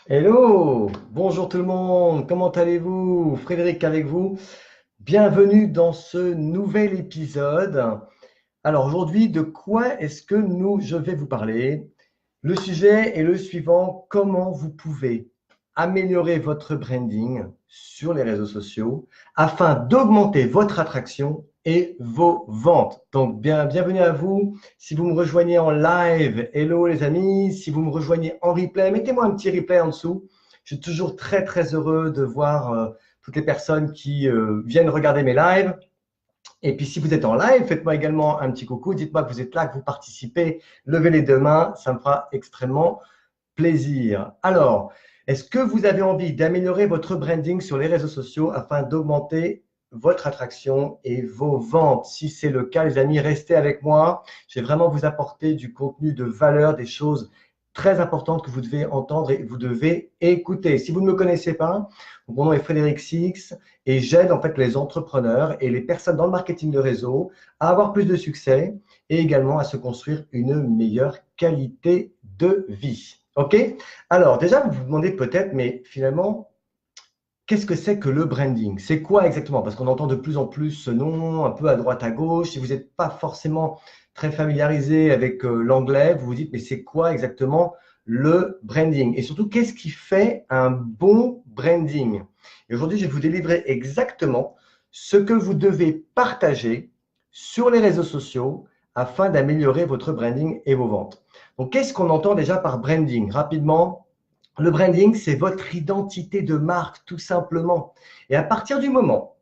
Hello, bonjour tout le monde, comment allez-vous? Frédéric avec vous. Bienvenue dans ce nouvel épisode. Alors aujourd'hui, de quoi est-ce que je vais vous parler? Le sujet est le suivant, comment vous pouvez améliorer votre branding sur les réseaux sociaux afin d'augmenter votre attraction et vos ventes. Donc bienvenue à vous. Si vous me rejoignez en live, hello les amis. Si vous me rejoignez en replay, mettez-moi un petit replay en dessous. Je suis toujours très très heureux de voir toutes les personnes qui viennent regarder mes lives. Et puis, si vous êtes en live, faites-moi également un petit coucou. Dites-moi que vous êtes là, que vous participez. Levez les deux mains, ça me fera extrêmement plaisir. Alors, est-ce que vous avez envie d'améliorer votre branding sur les réseaux sociaux afin d'augmenter votre attraction et vos ventes? Si c'est le cas, les amis, restez avec moi. Je vais vraiment vous apporter du contenu de valeur, des choses très importantes que vous devez entendre et vous devez écouter. Si vous ne me connaissez pas, mon nom est Frédéric Six et j'aide en fait les entrepreneurs et les personnes dans le marketing de réseau à avoir plus de succès et également à se construire une meilleure qualité de vie. OK? Alors, déjà, vous vous demandez peut-être, mais finalement, qu'est-ce que c'est que le branding? C'est quoi exactement? Parce qu'on entend de plus en plus ce nom, un peu à droite à gauche. Si vous n'êtes pas forcément très familiarisé avec l'anglais, vous vous dites, mais c'est quoi exactement le branding? Et surtout, qu'est-ce qui fait un bon branding? Et aujourd'hui, je vais vous délivrer exactement ce que vous devez partager sur les réseaux sociaux afin d'améliorer votre branding et vos ventes. Donc, qu'est-ce qu'on entend déjà par branding? Rapidement, le branding, c'est votre identité de marque, tout simplement. Et à partir du moment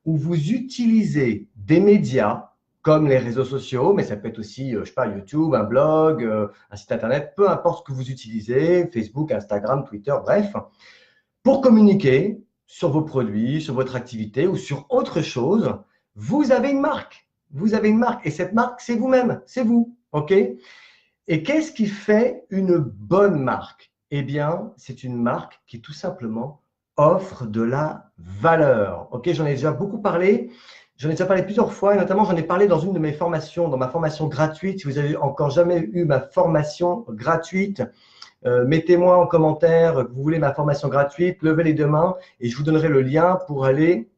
où vous utilisez des médias comme les réseaux sociaux, mais ça peut être aussi, je sais pas, YouTube, un blog, un site internet, peu importe ce que vous utilisez, Facebook, Instagram, Twitter, bref, pour communiquer sur vos produits, sur votre activité ou sur autre chose, vous avez une marque. Vous avez une marque et cette marque, c'est vous-même, c'est vous. OK? Et qu'est-ce qui fait une bonne marque? Eh bien, c'est une marque qui tout simplement offre de la valeur. Ok, j'en ai déjà beaucoup parlé. J'en ai déjà parlé plusieurs fois et notamment j'en ai parlé dans une de mes formations, dans ma formation gratuite. Si vous avez encore jamais eu ma formation gratuite, mettez-moi en commentaire que vous voulez ma formation gratuite, levez les deux mains et je vous donnerai le lien pour aller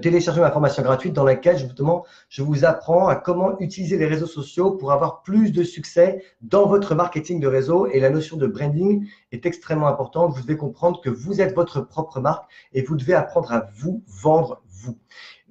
télécharger ma formation gratuite dans laquelle justement je vous apprends à comment utiliser les réseaux sociaux pour avoir plus de succès dans votre marketing de réseau. Et la notion de branding est extrêmement importante. Vous devez comprendre que vous êtes votre propre marque et vous devez apprendre à vous vendre vous.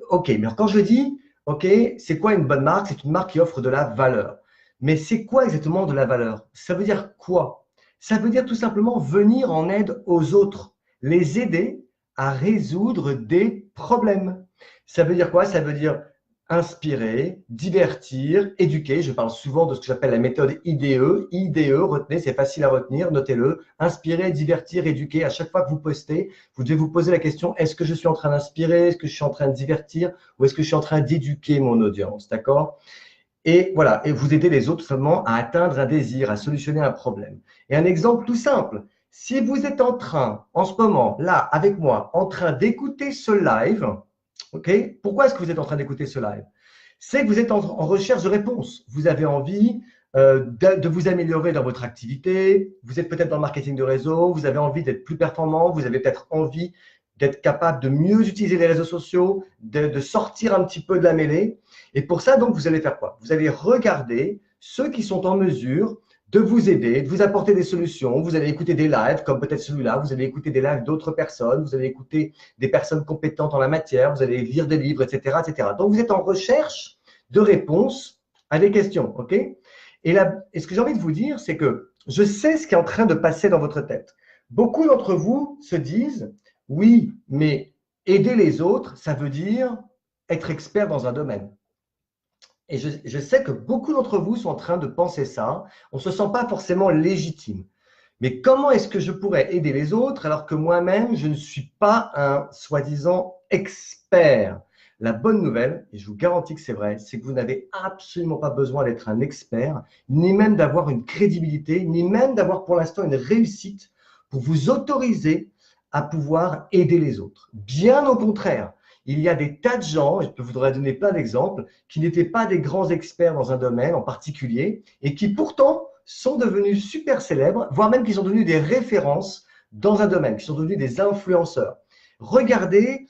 Ok, mais quand je dis, ok, c'est quoi une bonne marque? C'est une marque qui offre de la valeur. Mais c'est quoi exactement de la valeur? Ça veut dire quoi? Ça veut dire tout simplement venir en aide aux autres, les aider à résoudre des problèmes. Ça veut dire quoi? Ça veut dire inspirer, divertir, éduquer. Je parle souvent de ce que j'appelle la méthode IDE. IDE, retenez, c'est facile à retenir, notez-le. Inspirer, divertir, éduquer. À chaque fois que vous postez, vous devez vous poser la question, est-ce que je suis en train d'inspirer? Est-ce que je suis en train de divertir? Ou est-ce que je suis en train d'éduquer mon audience? D'accord? Et voilà, et vous aider les autres seulement à atteindre un désir, à solutionner un problème. Et un exemple tout simple, si vous êtes en train, en ce moment, là, avec moi, en train d'écouter ce live, ok? Pourquoi est-ce que vous êtes en train d'écouter ce live? C'est que vous êtes en recherche de réponses. Vous avez envie de vous améliorer dans votre activité, vous êtes peut-être dans le marketing de réseau, vous avez envie d'être plus performant, vous avez peut-être envie d'être capable de mieux utiliser les réseaux sociaux, de sortir un petit peu de la mêlée. Et pour ça, donc, vous allez faire quoi? Vous allez regarder ceux qui sont en mesure de vous aider, de vous apporter des solutions. Vous allez écouter des lives comme peut-être celui-là, vous allez écouter des lives d'autres personnes, vous allez écouter des personnes compétentes en la matière, vous allez lire des livres, etc., etc. Donc, vous êtes en recherche de réponses à des questions, ok? Et ce que j'ai envie de vous dire, c'est que je sais ce qui est en train de passer dans votre tête. Beaucoup d'entre vous se disent, oui, mais aider les autres, ça veut dire être expert dans un domaine. Et je sais que beaucoup d'entre vous sont en train de penser ça. On ne se sent pas forcément légitime. Mais comment est-ce que je pourrais aider les autres alors que moi-même, je ne suis pas un soi-disant expert? La bonne nouvelle, et je vous garantis que c'est vrai, c'est que vous n'avez absolument pas besoin d'être un expert, ni même d'avoir une crédibilité, ni même d'avoir pour l'instant une réussite pour vous autoriser à pouvoir aider les autres. Bien au contraire, il y a des tas de gens, et je voudrais donner plein d'exemples, qui n'étaient pas des grands experts dans un domaine en particulier et qui pourtant sont devenus super célèbres, voire même qu'ils sont devenus des références dans un domaine, qui sont devenus des influenceurs. Regardez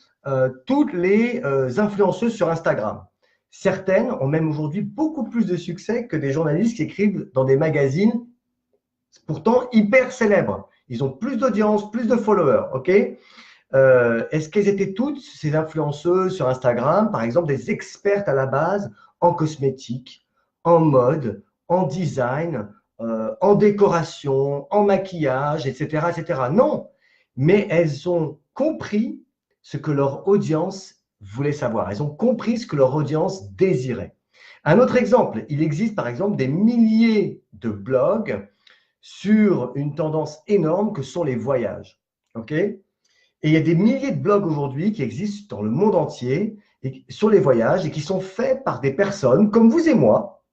toutes les influenceuses sur Instagram. Certaines ont même aujourd'hui beaucoup plus de succès que des journalistes qui écrivent dans des magazines pourtant hyper célèbres. Ils ont plus d'audience, plus de followers, ok? Est-ce qu'elles étaient toutes, ces influenceuses sur Instagram, par exemple, des expertes à la base en cosmétique, en mode, en design, en décoration, en maquillage, etc., etc. Non, mais elles ont compris ce que leur audience voulait savoir. Elles ont compris ce que leur audience désirait. Un autre exemple, il existe par exemple des milliers de blogs sur une tendance énorme que sont les voyages. Ok? Et il y a des milliers de blogs aujourd'hui qui existent dans le monde entier sur les voyages et qui sont faits par des personnes comme vous et moi,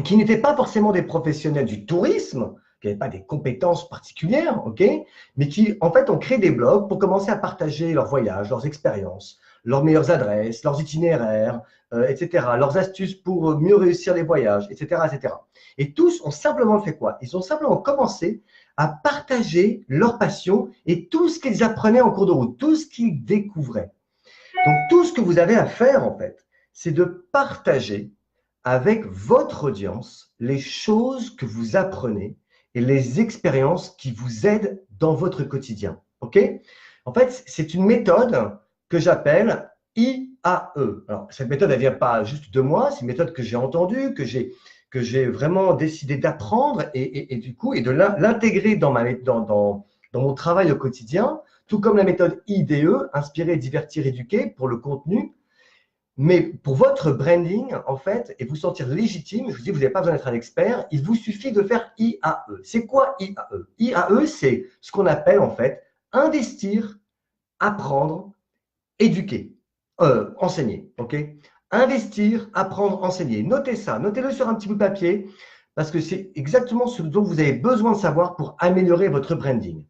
qui n'étaient pas forcément des professionnels du tourisme, qui n'avaient pas des compétences particulières, ok, mais qui en fait ont créé des blogs pour commencer à partager leurs voyages, leurs expériences, leurs meilleures adresses, leurs itinéraires, etc., leurs astuces pour mieux réussir les voyages, etc., etc. Et tous ont simplement fait quoi? Ils ont simplement commencé à partager leur passion et tout ce qu'ils apprenaient en cours de route, tout ce qu'ils découvraient. Donc, tout ce que vous avez à faire, en fait, c'est de partager avec votre audience les choses que vous apprenez et les expériences qui vous aident dans votre quotidien. OK? En fait, c'est une méthode que j'appelle IAE. Alors, cette méthode, elle ne vient pas juste de moi, c'est une méthode que j'ai entendue, que j'ai vraiment décidé d'apprendre et du coup, et de l'intégrer dans mon travail au quotidien, tout comme la méthode IDE, inspirer, divertir, éduquer, pour le contenu. Mais pour votre branding, en fait, et vous sentir légitime, je vous dis, vous n'avez pas besoin d'être un expert, il vous suffit de faire IAE. C'est quoi IAE? IAE, c'est ce qu'on appelle, en fait, investir, apprendre, éduquer, enseigner. OK? Investir, apprendre, enseigner. Notez ça, notez-le sur un petit bout de papier, parce que c'est exactement ce dont vous avez besoin de savoir pour améliorer votre branding.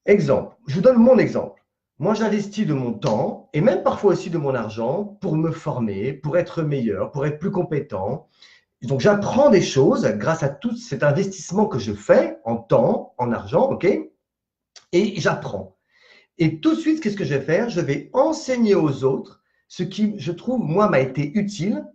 Exemple, je vous donne mon exemple. Moi, j'investis de mon temps et même parfois aussi de mon argent pour me former, pour être meilleur, pour être plus compétent. Donc, j'apprends des choses grâce à tout cet investissement que je fais en temps, en argent, ok? Et j'apprends. Et tout de suite, qu'est-ce que je vais faire? Je vais enseigner aux autres ce qui, je trouve, moi, m'a été utile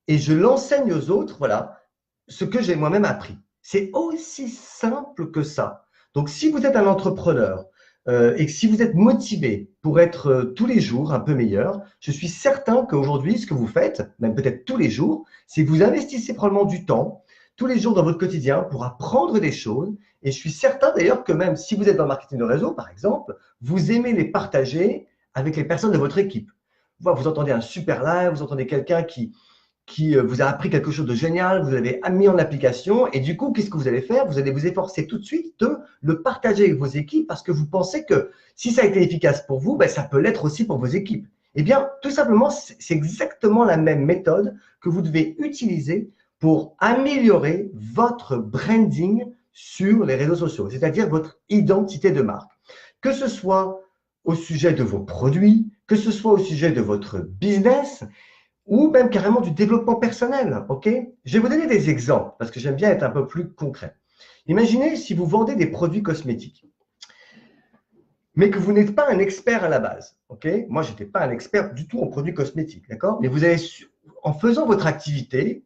et je l'enseigne aux autres, voilà, ce que j'ai moi-même appris. C'est aussi simple que ça. Donc, si vous êtes un entrepreneur et que si vous êtes motivé pour être tous les jours un peu meilleur, je suis certain qu'aujourd'hui, ce que vous faites, même peut-être tous les jours, c'est que vous investissez probablement du temps tous les jours dans votre quotidien pour apprendre des choses. Et je suis certain d'ailleurs que même si vous êtes dans le marketing de réseau, par exemple, vous aimez les partager avec les personnes de votre équipe. Vous entendez un super live, vous entendez quelqu'un qui vous a appris quelque chose de génial, vous l'avez mis en application, et du coup, qu'est-ce que vous allez faire? Vous allez vous efforcer tout de suite de le partager avec vos équipes parce que vous pensez que si ça a été efficace pour vous, ben, ça peut l'être aussi pour vos équipes. Eh bien, tout simplement, c'est exactement la même méthode que vous devez utiliser pour améliorer votre branding sur les réseaux sociaux, c'est-à-dire votre identité de marque. Que ce soit au sujet de vos produits, que ce soit au sujet de votre business, ou même carrément du développement personnel, ok? Je vais vous donner des exemples parce que j'aime bien être un peu plus concret. Imaginez si vous vendez des produits cosmétiques, mais que vous n'êtes pas un expert à la base, ok? Moi, je n'étais pas un expert du tout en produits cosmétiques, d'accord? Mais vous allez, en faisant votre activité,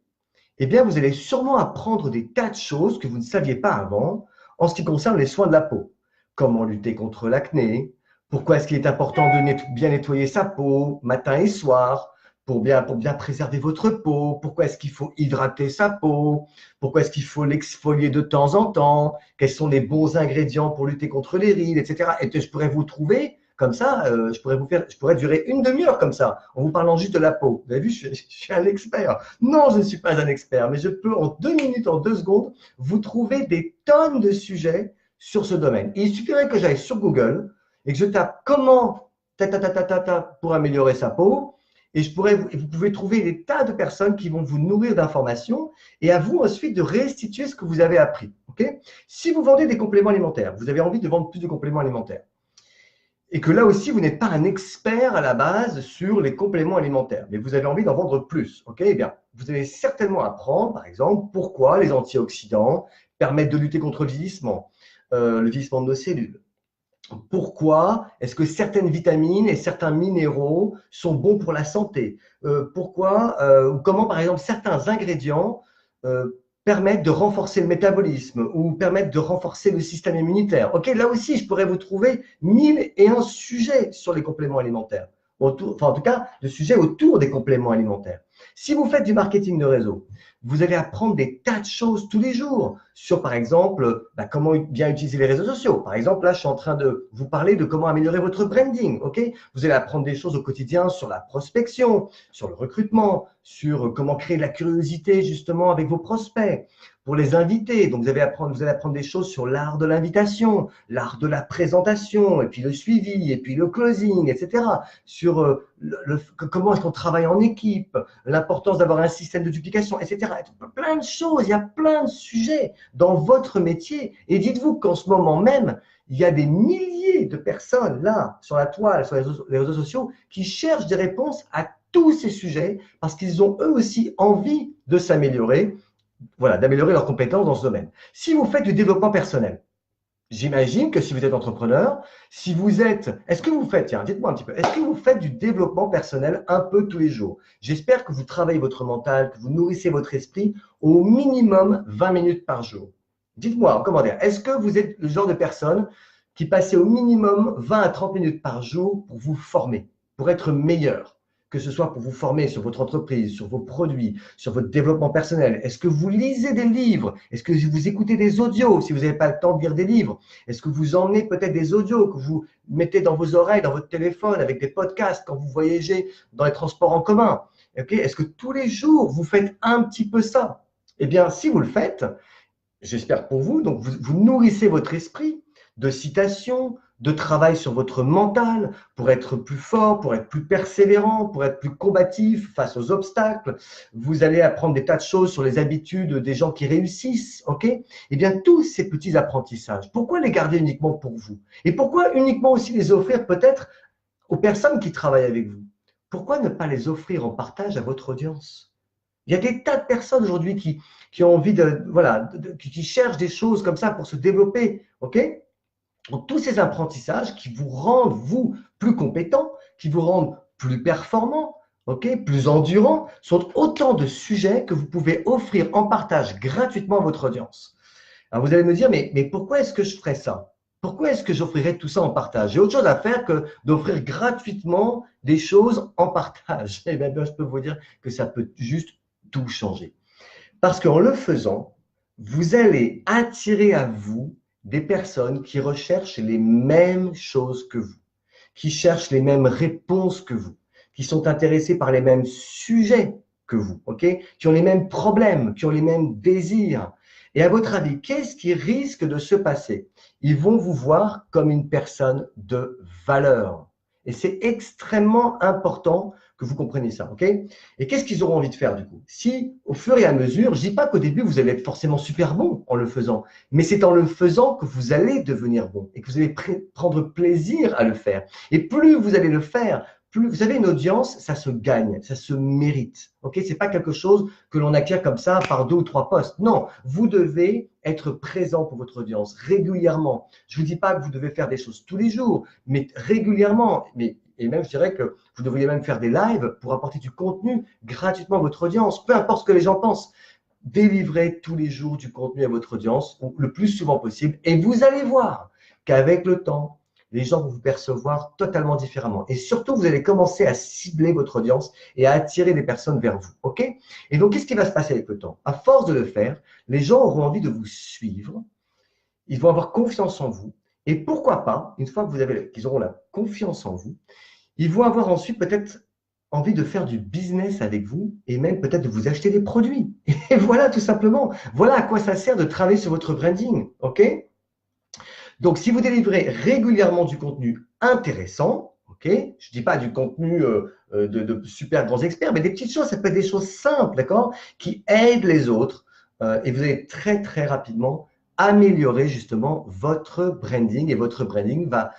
eh bien, vous allez sûrement apprendre des tas de choses que vous ne saviez pas avant en ce qui concerne les soins de la peau. Comment lutter contre l'acné, pourquoi est-ce qu'il est important de bien nettoyer sa peau matin et soir, pour bien préserver votre peau, pourquoi est-ce qu'il faut hydrater sa peau, pourquoi est-ce qu'il faut l'exfolier de temps en temps, quels sont les bons ingrédients pour lutter contre les rides, etc. Et je pourrais vous trouver comme ça, je pourrais durer une demi-heure comme ça, en vous parlant juste de la peau. Vous avez vu, je suis un expert. Non, je ne suis pas un expert, mais je peux en 2 minutes, en 2 secondes, vous trouver des tonnes de sujets sur ce domaine. Et il suffirait que j'aille sur Google et que je tape comment pour améliorer sa peau. Et vous pouvez trouver des tas de personnes qui vont vous nourrir d'informations et à vous ensuite de restituer ce que vous avez appris. Okay? Si vous vendez des compléments alimentaires, vous avez envie de vendre plus de compléments alimentaires, et que là aussi, vous n'êtes pas un expert à la base sur les compléments alimentaires, mais vous avez envie d'en vendre plus, ok? Eh bien, vous allez certainement apprendre, par exemple, pourquoi les antioxydants permettent de lutter contre le vieillissement de nos cellules. Pourquoi est-ce que certaines vitamines et certains minéraux sont bons pour la santé? Pourquoi ou comment, par exemple, certains ingrédients permettent de renforcer le métabolisme ou permettent de renforcer le système immunitaire? Ok, là aussi, je pourrais vous trouver 1001 sujets sur les compléments alimentaires. Enfin, en tout cas, de sujets autour des compléments alimentaires. Si vous faites du marketing de réseau, vous allez apprendre des tas de choses tous les jours sur, par exemple, comment bien utiliser les réseaux sociaux. Par exemple, là, je suis en train de vous parler de comment améliorer votre branding. Ok, vous allez apprendre des choses au quotidien sur la prospection, sur le recrutement, sur comment créer de la curiosité justement avec vos prospects, pour les inviter. Donc, vous allez apprendre des choses sur l'art de l'invitation, l'art de la présentation, et puis le suivi, et puis le closing, etc. Sur comment est-ce qu'on travaille en équipe, l'importance d'avoir un système de duplication, etc. Plein de choses, il y a plein de sujets dans votre métier. Et dites-vous qu'en ce moment même, il y a des milliers de personnes là, sur la toile, sur les réseaux sociaux, qui cherchent des réponses à tous ces sujets parce qu'ils ont eux aussi envie de s'améliorer, voilà, d'améliorer leurs compétences dans ce domaine. Si vous faites du développement personnel, j'imagine que si vous êtes entrepreneur, si vous êtes, est-ce que vous faites, tiens, dites-moi un petit peu, est-ce que vous faites du développement personnel un peu tous les jours? J'espère que vous travaillez votre mental, que vous nourrissez votre esprit au minimum 20 minutes par jour. Dites-moi en commentaire, est-ce que vous êtes le genre de personne qui passez au minimum 20 à 30 minutes par jour pour vous former, pour être meilleur? Que ce soit pour vous former sur votre entreprise, sur vos produits, sur votre développement personnel. Est-ce que vous lisez des livres? Est-ce que vous écoutez des audios si vous n'avez pas le temps de lire des livres? Est-ce que vous emmenez peut-être des audios que vous mettez dans vos oreilles, dans votre téléphone, avec des podcasts quand vous voyagez dans les transports en commun? Okay. Est-ce que tous les jours, vous faites un petit peu ça? Eh bien, si vous le faites, j'espère pour vous, donc vous nourrissez votre esprit de citations, de travail sur votre mental pour être plus fort, pour être plus persévérant, pour être plus combatif face aux obstacles. Vous allez apprendre des tas de choses sur les habitudes des gens qui réussissent, ok? Eh bien, tous ces petits apprentissages, pourquoi les garder uniquement pour vous? Et pourquoi uniquement aussi les offrir peut-être aux personnes qui travaillent avec vous? Pourquoi ne pas les offrir en partage à votre audience? Il y a des tas de personnes aujourd'hui qui ont envie de, voilà, qui cherchent des choses comme ça pour se développer, ok? Donc, tous ces apprentissages qui vous rendent, vous, plus compétent, qui vous rendent plus performant, ok, plus endurant, sont autant de sujets que vous pouvez offrir en partage gratuitement à votre audience. Alors, vous allez me dire, mais pourquoi est-ce que je ferais ça? Pourquoi est-ce que j'offrirais tout ça en partage? J'ai autre chose à faire que d'offrir gratuitement des choses en partage. Eh bien, je peux vous dire que ça peut juste tout changer. Parce qu'en le faisant, vous allez attirer à vous des personnes qui recherchent les mêmes choses que vous, qui cherchent les mêmes réponses que vous, qui sont intéressés par les mêmes sujets que vous, ok? Qui ont les mêmes problèmes, qui ont les mêmes désirs. Et à votre avis, qu'est-ce qui risque de se passer? Ils vont vous voir comme une personne de valeur. Et c'est extrêmement important que vous compreniez ça, ok? Et qu'est-ce qu'ils auront envie de faire du coup? Si, au fur et à mesure, je dis pas qu'au début, vous allez être forcément super bon en le faisant, mais c'est en le faisant que vous allez devenir bon et que vous allez prendre plaisir à le faire. Et plus vous allez le faire, plus vous avez une audience, ça se gagne, ça se mérite. Ok, c'est pas quelque chose que l'on acquiert comme ça par 2 ou 3 postes. Non, vous devez être présent pour votre audience régulièrement. Je vous dis pas que vous devez faire des choses tous les jours, mais régulièrement. Et même, je dirais que vous devriez même faire des lives pour apporter du contenu gratuitement à votre audience, peu importe ce que les gens pensent. Délivrez tous les jours du contenu à votre audience, ou le plus souvent possible, et vous allez voir qu'avec le temps, les gens vont vous percevoir totalement différemment. Et surtout, vous allez commencer à cibler votre audience et à attirer des personnes vers vous. OK? Et donc, qu'est-ce qui va se passer avec le temps? À force de le faire, les gens auront envie de vous suivre, ils vont avoir confiance en vous. Et pourquoi pas, une fois qu'ils auront la confiance en vous, ils vont avoir ensuite peut-être envie de faire du business avec vous et même peut-être de vous acheter des produits. Et voilà, tout simplement. Voilà à quoi ça sert de travailler sur votre branding. OK? Donc, si vous délivrez régulièrement du contenu intéressant, ok, je ne dis pas du contenu de super grands experts, mais des petites choses, ça peut être des choses simples, d'accord, qui aident les autres et vous allez très, très rapidement améliorer justement votre branding et votre branding va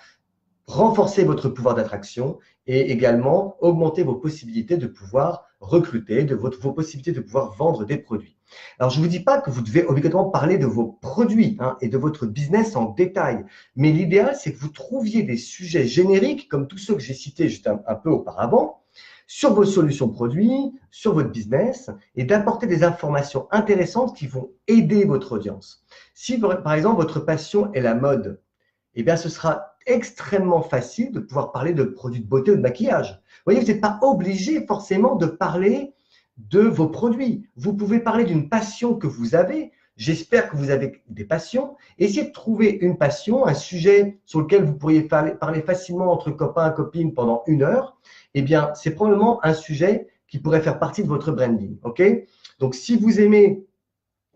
renforcer votre pouvoir d'attraction et également augmenter vos possibilités de pouvoir recruter, vos possibilités de pouvoir vendre des produits. Alors, je ne vous dis pas que vous devez obligatoirement parler de vos produits hein, et de votre business en détail, mais l'idéal, c'est que vous trouviez des sujets génériques, comme tous ceux que j'ai cités juste un peu auparavant, sur vos solutions produits, sur votre business, et d'apporter des informations intéressantes qui vont aider votre audience. Si, par exemple, votre passion est la mode, eh bien, ce sera extrêmement facile de pouvoir parler de produits de beauté ou de maquillage. Vous voyez, vous n'êtes pas obligé forcément de parler de vos produits. Vous pouvez parler d'une passion que vous avez. J'espère que vous avez des passions. Essayez de trouver une passion, un sujet sur lequel vous pourriez parler facilement entre copains et copines pendant 1 heure. Eh bien, c'est probablement un sujet qui pourrait faire partie de votre branding. OK? Donc, si vous aimez,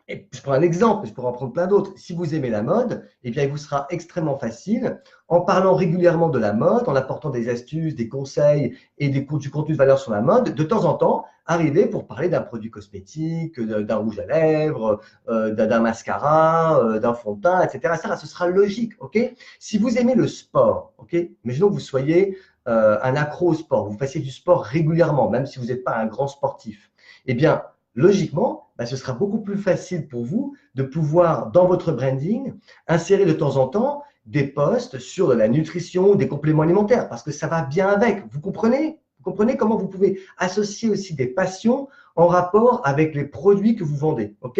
et je prends un exemple, je pourrais en prendre plein d'autres. Si vous aimez la mode, eh bien, il vous sera extrêmement facile, en parlant régulièrement de la mode, en apportant des astuces, des conseils et du contenu de valeur sur la mode, de temps en temps, arriver pour parler d'un produit cosmétique, d'un rouge à lèvres, d'un mascara, d'un fond de teint, etc. Ça, ce sera logique. OK? Si vous aimez le sport, OK? Imaginons que vous soyez un accro au sport, vous fassiez du sport régulièrement, même si vous n'êtes pas un grand sportif, eh bien, logiquement, ce sera beaucoup plus facile pour vous de pouvoir, dans votre branding, insérer de temps en temps des posts sur de la nutrition, des compléments alimentaires, parce que ça va bien avec. Vous comprenez? Vous comprenez comment vous pouvez associer aussi des passions en rapport avec les produits que vous vendez, OK?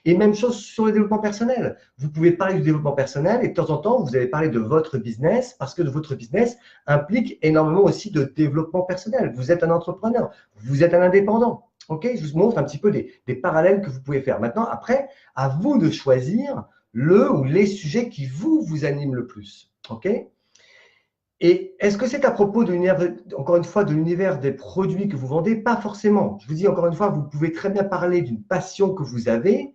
Et même chose sur le développement personnel. Vous pouvez parler du développement personnel et de temps en temps, vous allez parler de votre business parce que votre business implique énormément aussi de développement personnel. Vous êtes un entrepreneur, vous êtes un indépendant. OK, je vous montre un petit peu des parallèles que vous pouvez faire. Maintenant, après, à vous de choisir le ou les sujets qui vous animent le plus. OK? Et est-ce que c'est à propos de l'univers, encore une fois, de l'univers des produits que vous vendez? Pas forcément. Je vous dis encore une fois, vous pouvez très bien parler d'une passion que vous avez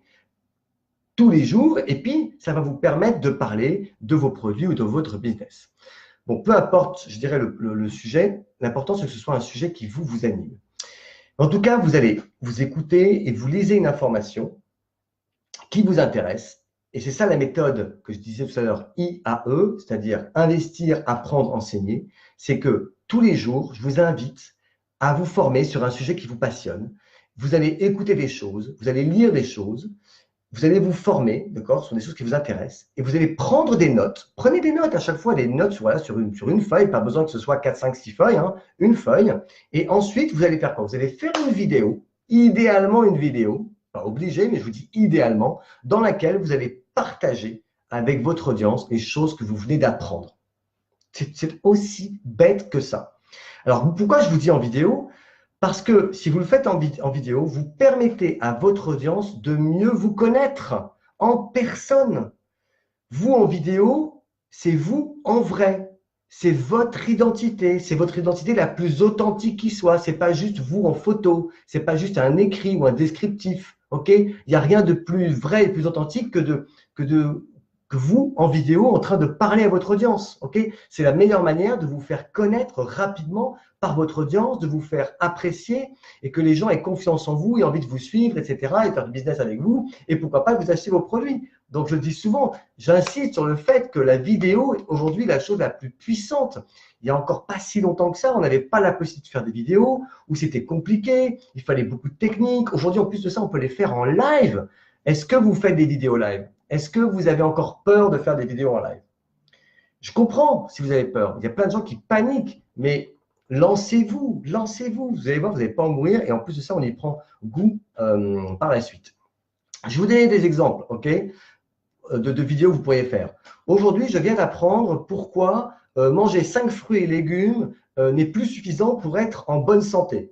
tous les jours et puis ça va vous permettre de parler de vos produits ou de votre business. Bon, peu importe, je dirais le sujet, l'important c'est que ce soit un sujet qui vous anime. En tout cas, vous allez vous écouter et vous lisez une information qui vous intéresse. Et c'est ça la méthode que je disais tout à l'heure, IAE, c'est-à-dire investir, apprendre, enseigner. C'est que tous les jours, je vous invite à vous former sur un sujet qui vous passionne. Vous allez écouter des choses, vous allez lire des choses, vous allez vous former, d'accord, sur des choses qui vous intéressent, et vous allez prendre des notes. Prenez des notes à chaque fois, des notes voilà, sur une feuille, pas besoin que ce soit 4, 5, 6 feuilles, hein, une feuille. Et ensuite, vous allez faire quoi? Vous allez faire une vidéo, idéalement une vidéo, pas obligé, mais je vous dis idéalement, dans laquelle vous allez partager avec votre audience les choses que vous venez d'apprendre. C'est aussi bête que ça. Alors, pourquoi je vous dis en vidéo? Parce que si vous le faites en vidéo, vous permettez à votre audience de mieux vous connaître en personne. Vous en vidéo, c'est vous en vrai. C'est votre identité la plus authentique qui soit. C'est pas juste vous en photo, c'est pas juste un écrit ou un descriptif. Ok? Il n'y a rien de plus vrai et plus authentique que vous en vidéo en train de parler à votre audience. Ok? C'est la meilleure manière de vous faire connaître rapidement par votre audience, de vous faire apprécier et que les gens aient confiance en vous et envie de vous suivre, etc. et faire du business avec vous et pourquoi pas vous acheter vos produits. Donc, je le dis souvent, j'insiste sur le fait que la vidéo est aujourd'hui la chose la plus puissante. Il n'y a encore pas si longtemps que ça, on n'avait pas la possibilité de faire des vidéos, où c'était compliqué, il fallait beaucoup de techniques. Aujourd'hui, en plus de ça, on peut les faire en live. Est-ce que vous faites des vidéos live? Est-ce que vous avez encore peur de faire des vidéos en live? Je comprends si vous avez peur. Il y a plein de gens qui paniquent, mais lancez-vous, lancez-vous. Vous allez voir, vous n'allez pas en mourir. Et en plus de ça, on y prend goût par la suite. Je vous donne des exemples, ok, de vidéos que vous pourriez faire. Aujourd'hui, je viens d'apprendre pourquoi manger 5 fruits et légumes n'est plus suffisant pour être en bonne santé.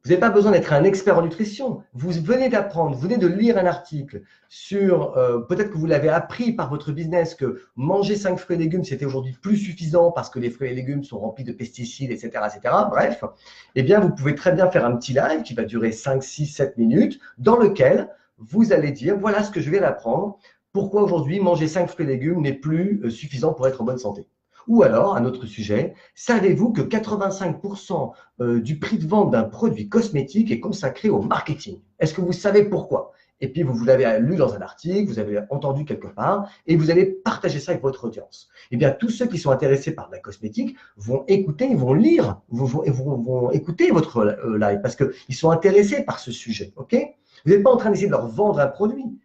Vous n'avez pas besoin d'être un expert en nutrition. Vous venez d'apprendre, vous venez de lire un article sur, peut-être que vous l'avez appris par votre business, que manger 5 fruits et légumes, c'était aujourd'hui plus suffisant parce que les fruits et légumes sont remplis de pesticides, etc., etc. Bref, eh bien, vous pouvez très bien faire un petit live qui va durer 5, 6, 7 minutes, dans lequel vous allez dire, voilà ce que je viens d'apprendre, pourquoi aujourd'hui manger 5 fruits et légumes n'est plus suffisant pour être en bonne santé. Ou alors, un autre sujet, savez-vous que 85% du prix de vente d'un produit cosmétique est consacré au marketing? Est-ce que vous savez pourquoi? Et puis, vous l'avez lu dans un article, vous avez entendu quelque part, et vous allez partager ça avec votre audience. Eh bien, tous ceux qui sont intéressés par la cosmétique vont écouter, vont lire, vont écouter votre live parce qu'ils sont intéressés par ce sujet. Ok? Vous n'êtes pas en train d'essayer de leur vendre un produit.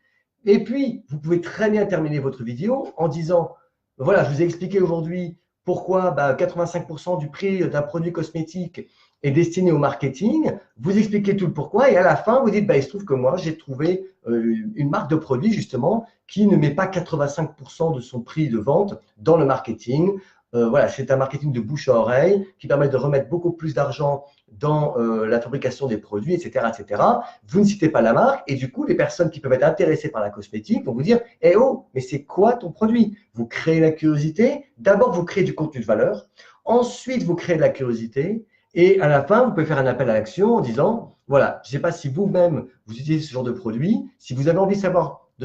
Et puis, vous pouvez très bien terminer votre vidéo en disant, voilà, je vous ai expliqué aujourd'hui pourquoi 85% du prix d'un produit cosmétique est destiné au marketing. Vous expliquez tout le pourquoi et à la fin, vous dites, il se trouve que moi, j'ai trouvé une marque de produit justement qui ne met pas 85% de son prix de vente dans le marketing. Voilà, c'est un marketing de bouche à oreille qui permet de remettre beaucoup plus d'argent dans la fabrication des produits, etc., etc. Vous ne citez pas la marque et du coup, les personnes qui peuvent être intéressées par la cosmétique vont vous dire « Eh oh, mais c'est quoi ton produit ?» Vous créez la curiosité. D'abord, vous créez du contenu de valeur. Ensuite, vous créez de la curiosité. Et à la fin, vous pouvez faire un appel à l'action en disant « Voilà, je ne sais pas si vous-même, vous utilisez ce genre de produit. Si vous avez envie de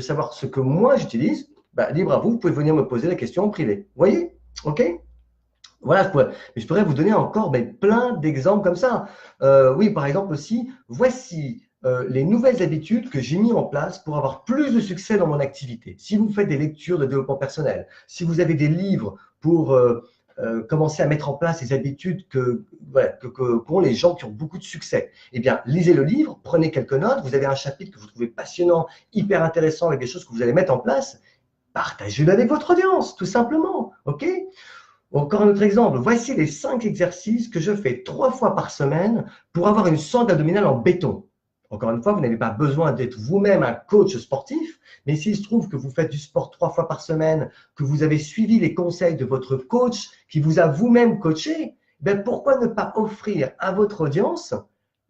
savoir ce que moi, j'utilise, libre à vous, vous pouvez venir me poser la question en privé. » Vous voyez? OK? Voilà, je pourrais vous donner encore plein d'exemples comme ça. Oui, par exemple aussi, voici les nouvelles habitudes que j'ai mis en place pour avoir plus de succès dans mon activité. Si vous faites des lectures de développement personnel, si vous avez des livres pour commencer à mettre en place les habitudes qu'ont les gens qui ont beaucoup de succès, eh bien, lisez le livre, prenez quelques notes, vous avez un chapitre que vous trouvez passionnant, hyper intéressant avec des choses que vous allez mettre en place, partagez-le avec votre audience, tout simplement, ok? Encore un autre exemple, voici les 5 exercices que je fais 3 fois par semaine pour avoir une sangle abdominale en béton. Encore une fois, vous n'avez pas besoin d'être vous-même un coach sportif, mais s'il se trouve que vous faites du sport 3 fois par semaine, que vous avez suivi les conseils de votre coach qui vous a vous-même coaché, pourquoi ne pas offrir à votre audience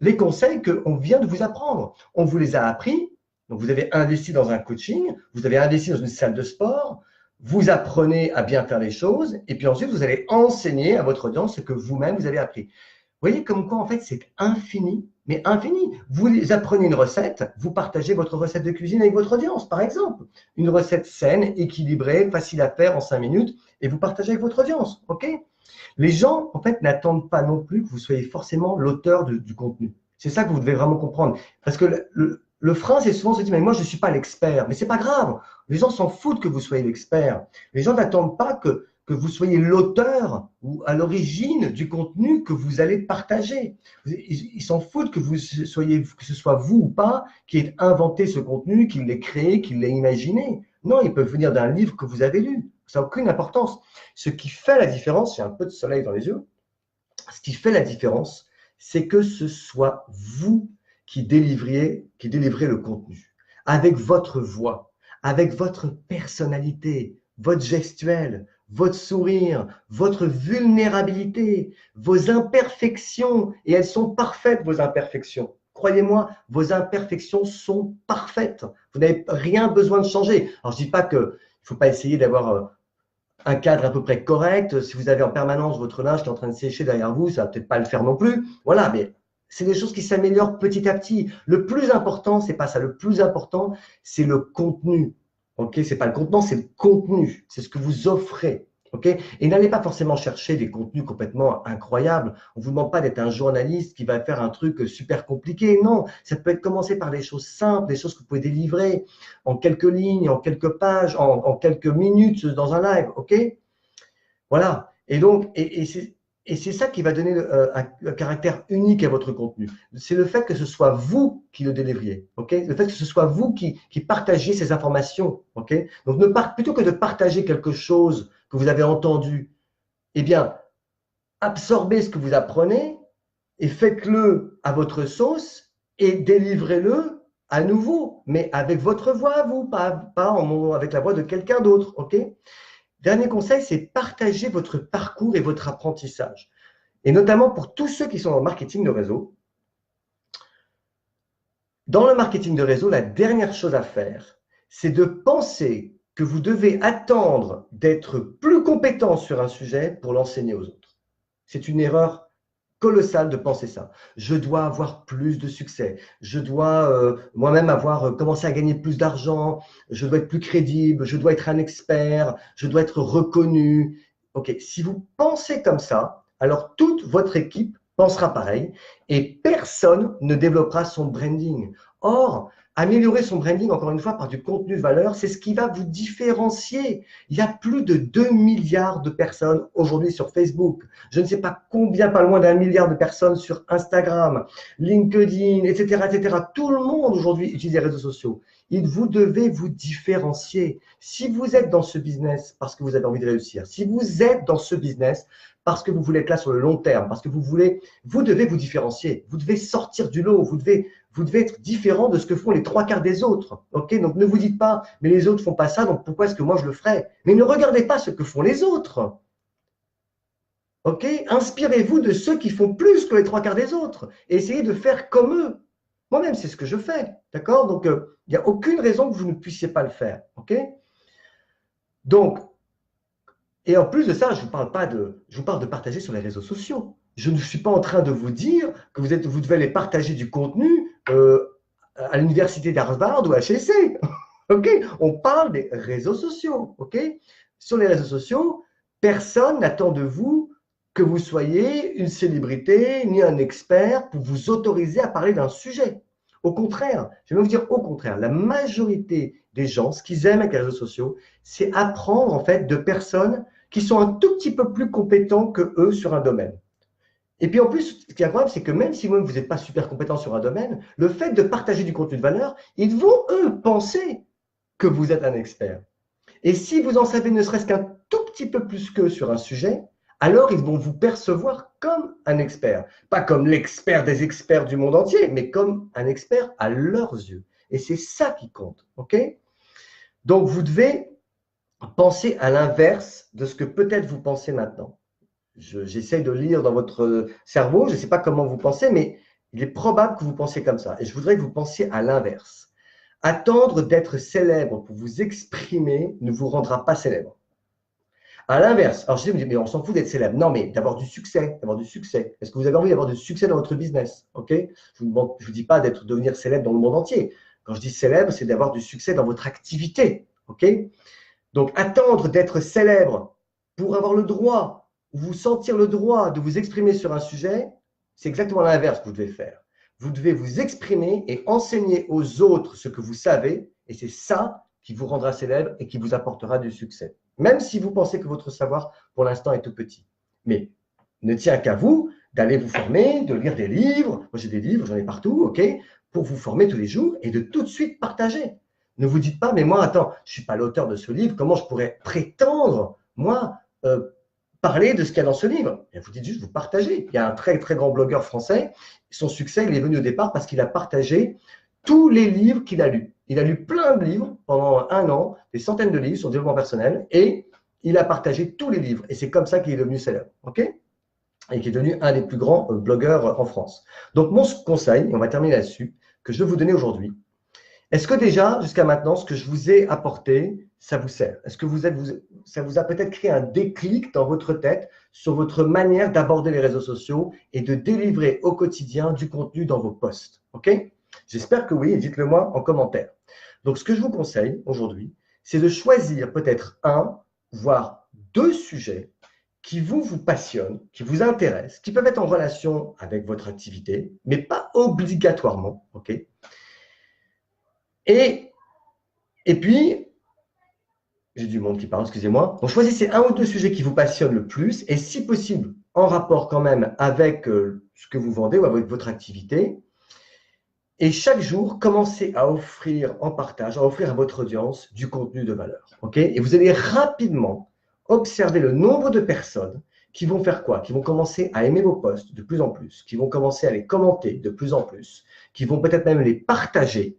les conseils qu'on vient de vous apprendre? On vous les a appris, donc vous avez investi dans un coaching, vous avez investi dans une salle de sport, vous apprenez à bien faire les choses et puis ensuite, vous allez enseigner à votre audience ce que vous-même, vous avez appris. Vous voyez comme quoi, en fait, c'est infini, mais infini. Vous apprenez une recette, vous partagez votre recette de cuisine avec votre audience, par exemple. Une recette saine, équilibrée, facile à faire en 5 minutes et vous partagez avec votre audience, ok? Les gens, en fait, n'attendent pas non plus que vous soyez forcément l'auteur du contenu. C'est ça que vous devez vraiment comprendre. Parce que le frein, c'est souvent se dire, mais moi, je ne suis pas l'expert. Mais ce n'est pas grave. Les gens s'en foutent que vous soyez l'expert. Les gens n'attendent pas que vous soyez l'auteur ou à l'origine du contenu que vous allez partager. Ils s'en foutent que ce soit vous ou pas qui ait inventé ce contenu, qui l'ait créé, qui l'ait imaginé. Non, ils peuvent venir d'un livre que vous avez lu. Ça n'a aucune importance. Ce qui fait la différence, j'ai un peu de soleil dans les yeux, ce qui fait la différence, c'est que ce soit vous qui délivrez le contenu, avec votre voix, avec votre personnalité, votre gestuelle, votre sourire, votre vulnérabilité, vos imperfections, et elles sont parfaites, vos imperfections. Croyez-moi, vos imperfections sont parfaites. Vous n'avez rien besoin de changer. Alors, je ne dis pas qu'il ne faut pas essayer d'avoir un cadre à peu près correct. Si vous avez en permanence votre linge qui est en train de sécher derrière vous, ça ne va peut-être pas le faire non plus. Voilà, mais c'est des choses qui s'améliorent petit à petit. Le plus important, c'est pas ça. Le plus important, c'est le contenu. Ok, c'est pas le contenant, c'est le contenu. C'est ce que vous offrez. Ok, et n'allez pas forcément chercher des contenus complètement incroyables. On vous demande pas d'être un journaliste qui va faire un truc super compliqué. Non, ça peut être commencé par des choses simples, des choses que vous pouvez délivrer en quelques lignes, en quelques pages, en quelques minutes dans un live. Ok, voilà. Et donc, et c'est ça qui va donner un caractère unique à votre contenu. C'est le fait que ce soit vous qui le délivriez. Ok, le fait que ce soit vous qui partagiez ces informations. Ok, donc plutôt que de partager quelque chose que vous avez entendu, eh bien, absorbez ce que vous apprenez et faites-le à votre sauce et délivrez-le à nouveau, mais avec votre voix à vous, pas avec la voix de quelqu'un d'autre. Ok. Dernier conseil, c'est partager votre parcours et votre apprentissage. Et notamment pour tous ceux qui sont en marketing de réseau. Dans le marketing de réseau, la dernière chose à faire, c'est de penser que vous devez attendre d'être plus compétent sur un sujet pour l'enseigner aux autres. C'est une erreur colossale de penser ça. Je dois avoir plus de succès. Je dois moi-même avoir commencé à gagner plus d'argent. Je dois être plus crédible. Je dois être un expert. Je dois être reconnu. Ok, si vous pensez comme ça, alors toute votre équipe pensera pareil et personne ne développera son branding. Or, Améliorer son branding, encore une fois, par du contenu de valeur, c'est ce qui va vous différencier. Il y a plus de 2 milliards de personnes aujourd'hui sur Facebook. Je ne sais pas combien, pas loin d'1 milliard de personnes sur Instagram, LinkedIn, etc., etc. Tout le monde aujourd'hui utilise les réseaux sociaux. Vous devez vous différencier. Si vous êtes dans ce business parce que vous avez envie de réussir, si vous êtes dans ce business parce que vous voulez être là sur le long terme, parce que vous devez vous différencier. Vous devez sortir du lot. Vous devez être différent de ce que font les 3 quarts des autres. Ok, donc ne vous dites pas, mais les autres font pas ça, donc pourquoi est-ce que moi je le ferais? Mais ne regardez pas ce que font les autres. Ok, inspirez-vous de ceux qui font plus que les 3 quarts des autres et essayez de faire comme eux. Moi-même, c'est ce que je fais. D'accord? Donc, il n'y a aucune raison que vous ne puissiez pas le faire. Ok? Donc, et en plus de ça, je vous parle de partager sur les réseaux sociaux. Je ne suis pas en train de vous dire que vous devez aller partager du contenu à l'université d'Harvard ou à HEC. Ok? On parle des réseaux sociaux. Ok? Sur les réseaux sociaux, personne n'attend de vous que vous soyez une célébrité ni un expert pour vous autoriser à parler d'un sujet. Au contraire, je vais même vous dire au contraire, la majorité des gens, ce qu'ils aiment avec les réseaux sociaux, c'est apprendre en fait de personnes qui sont un tout petit peu plus compétents que eux sur un domaine. Et puis en plus, ce qui est incroyable, c'est que même si vous n'êtes pas super compétent sur un domaine, le fait de partager du contenu de valeur, ils vont, eux, penser que vous êtes un expert. Et si vous en savez ne serait-ce qu'un tout petit peu plus qu'eux sur un sujet, alors ils vont vous percevoir comme un expert. Pas comme l'expert des experts du monde entier, mais comme un expert à leurs yeux. Et c'est ça qui compte. Ok? Donc vous devez penser à l'inverse de ce que peut-être vous pensez maintenant. J'essaie de lire dans votre cerveau, je ne sais pas comment vous pensez, mais il est probable que vous pensiez comme ça. Et je voudrais que vous pensiez à l'inverse. Attendre d'être célèbre pour vous exprimer ne vous rendra pas célèbre. À l'inverse, alors je sais, vous dites, mais on s'en fout d'être célèbre. Non, mais d'avoir du succès, d'avoir du succès. Est-ce que vous avez envie d'avoir du succès dans votre business? Ok? Je ne vous dis pas d'être devenir célèbre dans le monde entier. Quand je dis célèbre, c'est d'avoir du succès dans votre activité. Ok? Donc, attendre d'être célèbre pour avoir le droit, vous sentir le droit de vous exprimer sur un sujet, c'est exactement l'inverse que vous devez faire. Vous devez vous exprimer et enseigner aux autres ce que vous savez, et c'est ça qui vous rendra célèbre et qui vous apportera du succès. Même si vous pensez que votre savoir, pour l'instant, est tout petit. Mais ne tient qu'à vous d'aller vous former, de lire des livres. Moi, j'ai des livres, j'en ai partout, ok, pour vous former tous les jours et de tout de suite partager. Ne vous dites pas, mais moi, attends, je ne suis pas l'auteur de ce livre, comment je pourrais prétendre, moi, parler de ce qu'il y a dans ce livre? Et vous dites juste, vous partagez. Il y a un très, très grand blogueur français, son succès, il est venu au départ parce qu'il a partagé tous les livres qu'il a lus. Il a lu plein de livres pendant 1 an, des centaines de livres sur le développement personnel, et il a partagé tous les livres. Et c'est comme ça qu'il est devenu célèbre. OK? Et qui est devenu un des plus grands blogueurs en France. Donc, mon conseil, et on va terminer là-dessus, que je vais vous donner aujourd'hui, est-ce que déjà, jusqu'à maintenant, ce que je vous ai apporté, ça vous sert? Est-ce que ça vous a peut-être créé un déclic dans votre tête sur votre manière d'aborder les réseaux sociaux et de délivrer au quotidien du contenu dans vos posts? OK? J'espère que oui, et dites-le moi en commentaire. Donc, ce que je vous conseille aujourd'hui, c'est de choisir peut-être un, voire 2 sujets qui vous passionnent, qui vous intéressent, qui peuvent être en relation avec votre activité, mais pas obligatoirement. OK? Et puis, j'ai du monde qui parle, excusez-moi. Donc, choisissez un ou 2 sujets qui vous passionnent le plus et si possible, en rapport quand même avec ce que vous vendez ou avec votre activité. Et chaque jour, commencez à offrir en partage, à offrir à votre audience du contenu de valeur. OK? Et vous allez rapidement observer le nombre de personnes qui vont faire quoi? Qui vont commencer à aimer vos posts de plus en plus, qui vont commencer à les commenter de plus en plus, qui vont peut-être même les partager,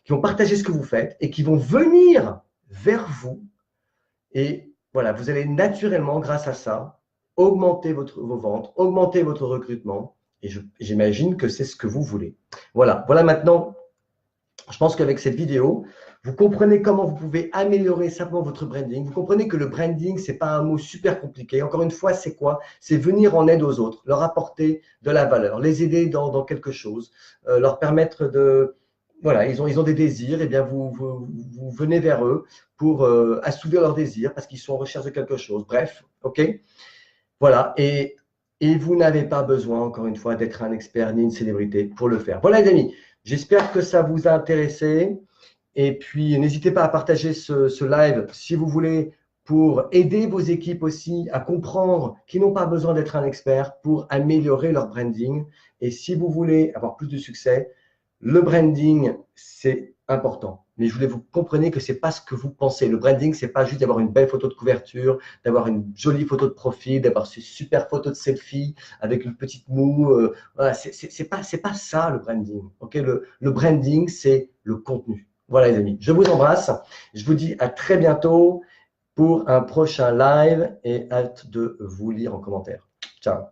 qui vont partager ce que vous faites et qui vont venir vers vous. Et voilà, vous allez naturellement, grâce à ça, augmenter vos ventes, augmenter votre recrutement. Et j'imagine que c'est ce que vous voulez. Voilà, voilà maintenant, je pense qu'avec cette vidéo, vous comprenez comment vous pouvez améliorer simplement votre branding. Vous comprenez que le branding, ce n'est pas un mot super compliqué. Encore une fois, c'est quoi? C'est venir en aide aux autres, leur apporter de la valeur, les aider dans quelque chose, leur permettre de… Voilà, ils ont des désirs, et bien vous venez vers eux pour assouvir leurs désirs parce qu'ils sont en recherche de quelque chose. Bref, ok? Voilà, et vous n'avez pas besoin, encore une fois, d'être un expert ni une célébrité pour le faire. Voilà les amis, J'espère que ça vous a intéressé. Et puis, n'hésitez pas à partager ce live si vous voulez pour aider vos équipes aussi à comprendre qu'ils n'ont pas besoin d'être un expert pour améliorer leur branding. Et si vous voulez avoir plus de succès, le branding, c'est important. Mais je voulais que vous compreniez que ce n'est pas ce que vous pensez. Le branding, ce n'est pas juste d'avoir une belle photo de couverture, d'avoir une jolie photo de profil, d'avoir ces super photos de selfie avec une petite moue. Voilà, c'est pas ça le branding. Okay, le branding, c'est le contenu. Voilà les amis, je vous embrasse. Je vous dis à très bientôt pour un prochain live et hâte de vous lire en commentaire. Ciao.